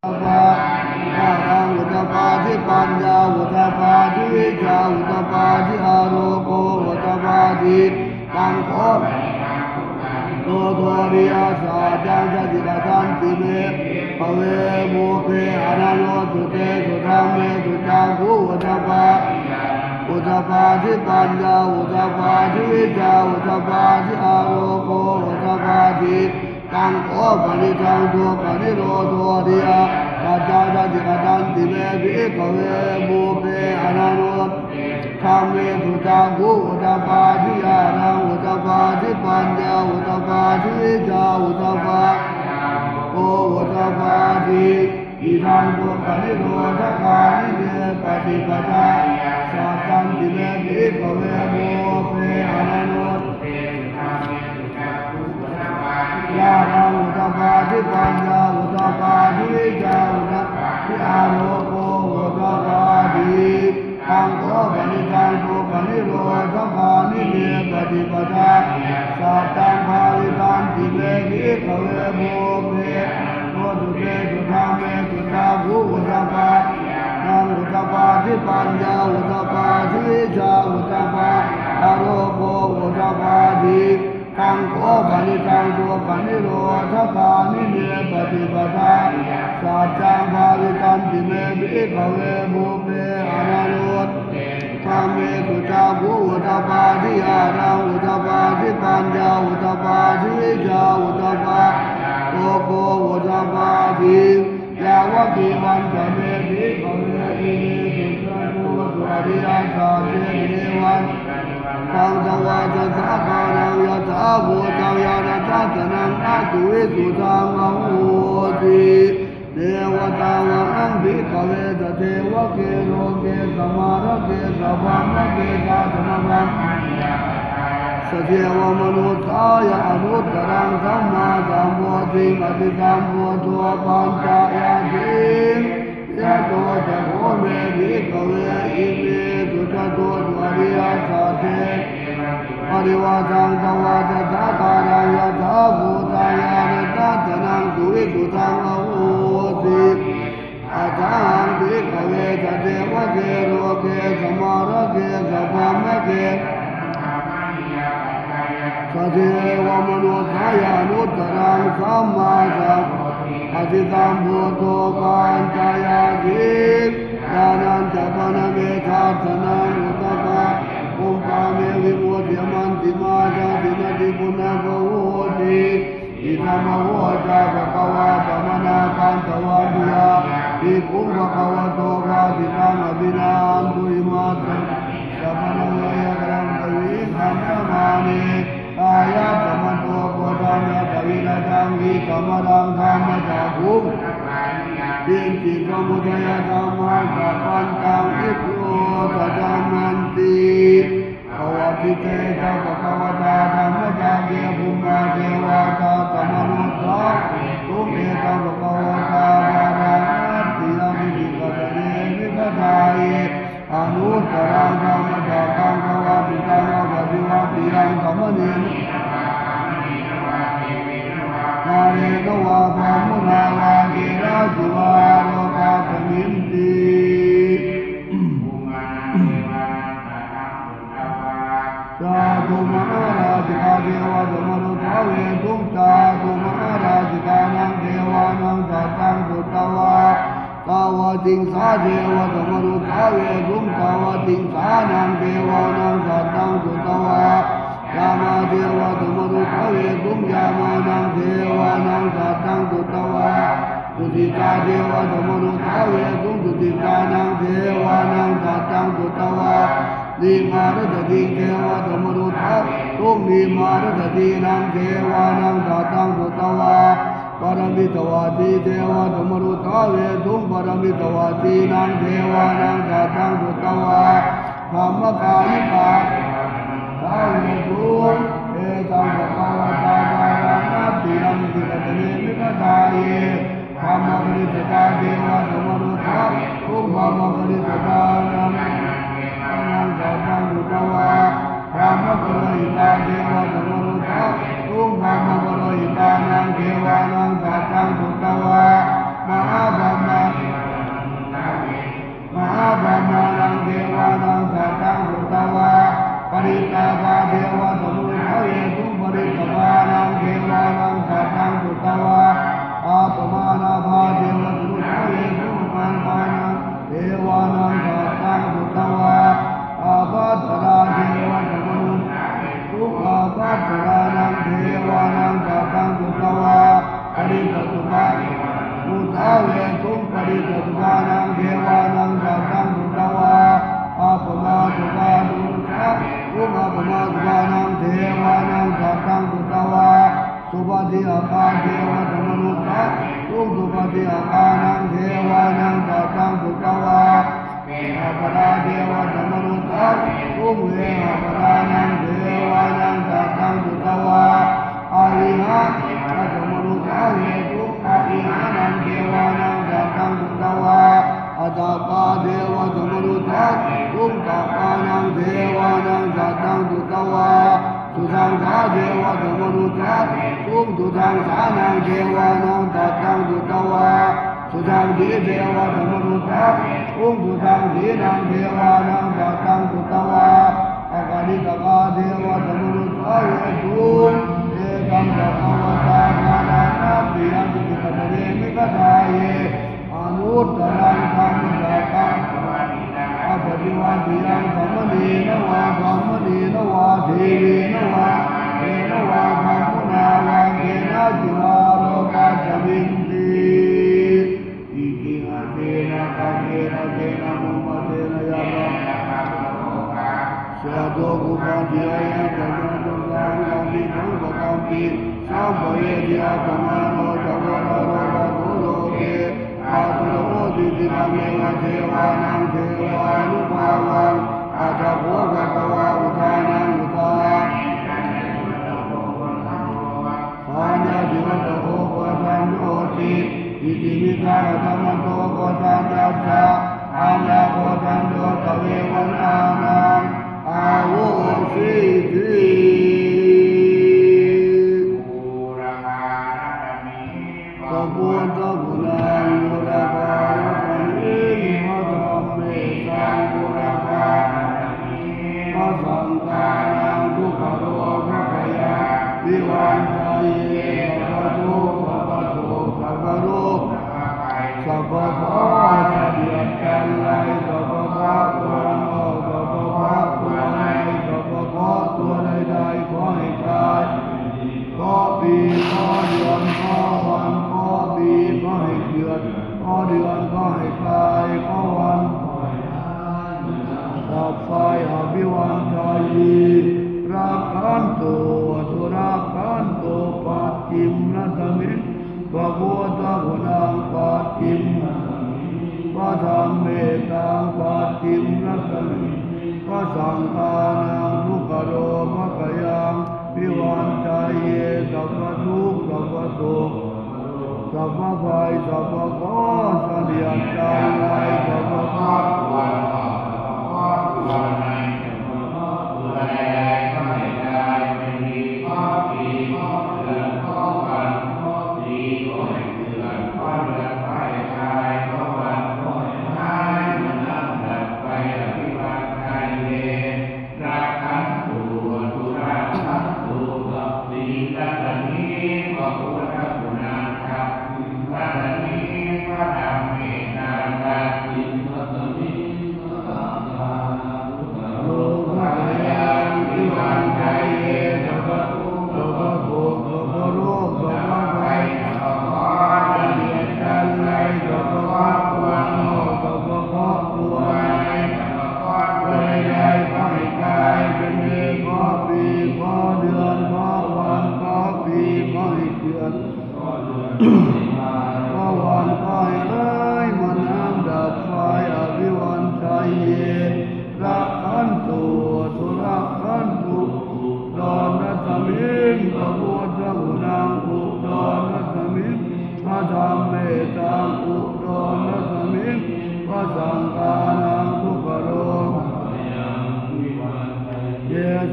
ปาอารังอุตปาทิปัญญาอุตปาทิวิชาอุตปาทิอาโรโกอุตปาทิตังโคโตโทริยาสาจังจัติกตันติเมภเวโมเปอนันโนสุเตสุธรรมเมสุจาภูอุตปาทิปัญญาอุตปาทิวิชาอุตปาทิอาโรโกอุตปาทิตังโอปนิจังโตปนิโรโทริยาสัจจาจิกตันติเมภิกขเวโมเปอนันโนธรรมเมสุจาภูอุตปาทิอารังอุตปาทิปัญญาอุตปาทิวิชาอุตปาโออุตปาทิอิทังโตปนิโรธคานิเนปฏิปทาสัจจันติเมภิกขเวโมเปอนันโนยารังอุตปาทิปัญญาอุตปาทิวิชาอุตปาทิอาโรโกอุตปาทิตังโอปนิจังโตปนิโรธคานิเนปฏิปทาสัจจังภาวิตันติเมภิกขเวโมเปโนตุเตสุธรรมเมสุจาภูอุตปานังอุตปาทิปัญญาอุตปาทิวิชาอุตปาอาโรโกอุตปาทิตังโอปนิจังโตปนิโรธคานิเนปฏิปทาสัจจังภาวิตันติเมภิกขเวโมเปอนันโนธรรมเมสุจาภูอุตปาทิอารังอุตปาทิปัญญาอุตปาทิวิชาอุตปาโอโกอุตปาทิยาวะปิวันจะเมภิกขเวอิเมสุจาภูตุอริยสัจเจเนวันตังสวาจะสาคานังยะถาภูตังยานะทัสนังอาสุวิสุตังอโหติเทวตาวังภิกขเวตเทวะเกโรเกสมาระเกสวังเกสาสนะวังสเทวมนุษยาอนุตตรังสัมมาสัมพุทธิอติสัมพุทโธปัญจายาติยะโตจะโหเมภิกขเวอิเมสุจโตตุอริยสัจเจปริวาจังสวาจะสาคารังยะถาภูตังยานะทัสนังสุวิสุตังอโหติอาจารย์ภิกขเวตเทวะเกโรเกสมาระเกสวัมเกสเทวมนุษยานุตตรังสัมมาสัมอติสัมพุทโธปัญจายาติญาณัญจปนเมทัสนังอุตปาอุปาเมวิมุตติมันติมาจาตินาติปุณณโกโหติอิทัมโหจาภควาตมนาคันตวะดุยาภิกขุภควโตภาติตังอภินันตุอิมาตังสัพพะเวยกรังตวิขันธมานิอายะสมโตโพธัญญตวิรจังวิธรรมรังธรรมจักขุมปินติสมุทัยธรรมังสัพพันตังอิโรตัจามันติภวติเตจะภควตาธรรมจักเกภูมาเทวาตาธรรมนุตตะตุเมตังภควตาภารังอัตติยามิจิกตเนวิกตายอนุตตรังธรรมจักขังภวติตังภวติวัติยังธรรมเนนาเรกวาภามุนาวาเกราจิวาโลกาตมินติสาธุมหาราชิกาเทวะสมนุทาเวทุมตาธุมหาราชิกานังเทวานังสัตตังสุตวะตาวะติงสาเทวะสมนุทาเวทุมตาวะติงสานังเทวานังสัตตังสุตวะยามาเทวะสมนุทาเวทุมยามานังเทวานังสัตตังสุตวะสุติตาเทวะสมนุทาเวทุมสุติตานังเทวานังสัตตังสุตวะนิมารถติเทวะสมนุทาทุมนิมารถตินังเทวานังสัตตังสุตวะปรมิตวาติเทวะสมนุทาเวทุมปรมิตวาตินังเทวานังสัตตังสุตวะธรรมกายิกาทาเวทุมเอตังภควตาภารังอัตติยังติกตเนมิกตายธรรมปริตตาเทวะสมนุทาทุมธรรมปริตตานังสัตตังสุตวะธรรมปริตาเทวะสมนุทาทุมธรรมปริตานังเทวานังสัตตังสุตวะมหาธรรม าเวทุปริจตุกานังเทวานังสัตตังสุตวาอาปมาตุกาตุสัพอุมาปมาตุกานังเทวานังสัตตังสุตวาสุปฏิอาคาเทวธรรมนุสัพสุปฏิอาคานังเทวานังสัตตังสุตวาอาปราเทวธรรมนุสัพสุเวอาปรานังเทวานังสัตตังสุตวาอาริหะธรรมนุสัพเหตุอาริหะนังเทวานังสัตตังสุตวาอัตตาปาเทวธรรมนุสัพสุตปานังเทวานังสัตตังสุตวาสุทังสาเทวธรรมนุสัพสุทังสานังเทวานังสัตตังสุตวาสุทังสีเทวธรรมนุสัพสุทังสีนังเทวานังสัตตังสุตวาอากาลิกาเทวธรรมนุสัพเวทุเอกัมสัพพวตานานานาปิยังติกตเรมิกตาเยอนุตตรังธรรมสัพพังอปฏิวัติยังธรรมนีนวะธรรมนีนวะเทวีนวะเทนวะธรรมุนาวังเทนะจิวาโลกัสมินติอิติหะเทนะกะเทนะเทนะมุมะเทนะยะระสะโตกุปะติอายังจันโตสังฆัมปิสังฆัมปิสัมภเวทิอาปมาโนจักวะโรบะโตโลเกอาตุโลติติมังเมวะเทวานังเทวานุภาวังอาจาโภกะตวะอุทานังอุทาอาญาจิวัตโภปะสันโยติอิติมิตาธรรมโตโกสันยัสสะอาญาโกสันโยตเววันานังอาวุสิติตบุญตบุญายุระบาสันติมัตตเมตังบุระบาปัสสังกานังทุกขโรภะขยาวิวันใจเยสัพพทุกขสัพพทุกขสัพพโรสัพพะโสสัพยัญจันไลสัพพะตัวโนสัพพะตัวในสัพพะตัวใดๆขอให้ตายขอปีขอเดือนขอวันขอปีขอให้เดือนขอเดือนขอให้ตายขอวันดับไฟอภิวันชัยรักขันโตสุรักขันโตปัจจิมนัสมิพระพุทธคุณังปัจจิมพระธรรมเมตังปัจจิมนัสมิพระสังฆานังทุกขโรภะขยังวิวันชัยเยสัพพทุกข์สัพพโศกสัพพภัยสัพพโสสัพยัญจันไลสัพพะ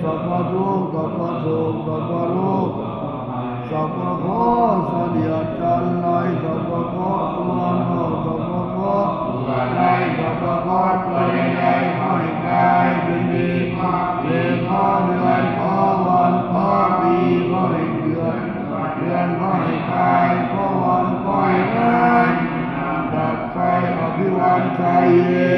สัพพะทุกข์สัพพะโศกสัพพะโรคสัพพะโสสัพยัญจันไลสัพพะโสตัวโนสัพพะโสไลสัพพะโสตัวใดขอให้กายเป็นดีเจ็บขอเดือนขอวันขอปีขอให้เดือนเดือนขอให้กายขอวันขอให้เดือนดับไฟอภิวันชัยเย